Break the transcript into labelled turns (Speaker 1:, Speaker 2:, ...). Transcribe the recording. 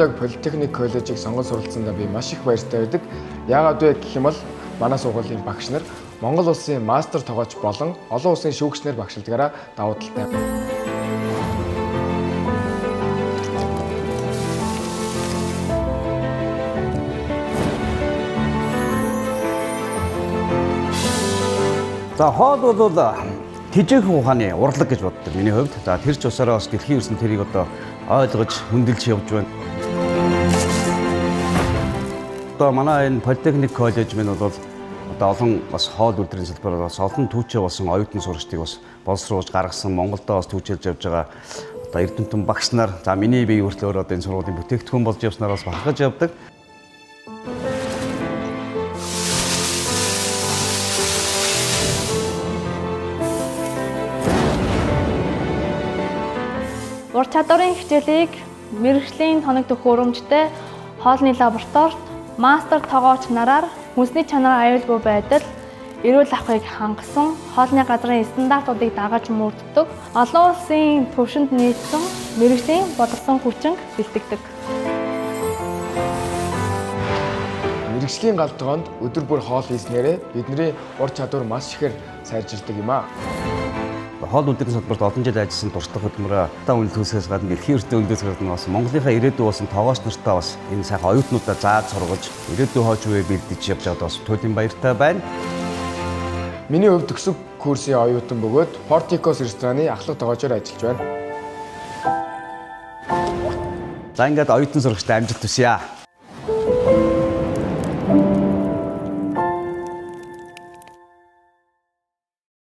Speaker 1: Технологи Политехник коллежийг сонгон суралцсандаа би маш их баяртай байдаг. Яагаад вэ гэх юм бол манай сургуулийн багш нар Монгол улсын мастер тогооч болон олон улсын шүүгчнэр багшилдгаараа давуу талтай.
Speaker 2: За хоол бол тэжээхэн ухааны урлаг гэж боддог миний хувьд. За тэр ч усаараа бас дэлхийн ерсөн тэрийг одоо ойлгож хөндлөж явж байна. Одоо манай энэ Политехник коллеж минь бол одоо олон бас хоол үйлдвэрийн салбараар бас олон түүчээ болсон оюутан сурагчдыг бас боловсруулж гаргасан, Монголдо бас түүчилж явж байгаа одоо эрдэмтэн багш нар, за миний бие хүртэл одоо энэ сургуулийн бүтээгдэхүүн болж явснаар бас бахархаж явдаг.
Speaker 3: Ур чадварын хичээлийг мэргэжлийн тоног төхөөрөмжтэй хоолны лабораторид мастер тогооч нараар хүнсний чанар аюулгүй байдал, эрүүл ахуйг хангасан хоолны газрын стандартуудыг дагаж мөрддөг, олон улсын төвшөнд нийцсэн мэргэжлийн боловсон хүчин бэлтгэдэг.
Speaker 1: Мэргэжлийн галтгоонд өдөр бүр хоол хийснээрээ бидний ур чадвар маш ихээр сайжирдаг юм аа.
Speaker 2: Хоол үйлдвэрийн салбарт олон жил ажилласан туршлага хөдөлмөрөө та үнэлт төсөөс гадна дэлхийн эртний үнэлтөөс гадна бас Монголынхаа ирээдүйн болсон тогооч нартаа бас энэ сайхан оюутнуудаа зааж сургаж ирээдүйн хойч үе бэлдэж явж байгаад бас туйлын баяртай байна.
Speaker 1: Миний хувьд төгсөг курсын оюутан бөгөөд Porticos рестораны ахлах тогоочоор ажиллаж байна.
Speaker 2: За ингээд оюутан сурагчтай амжилт хүсье.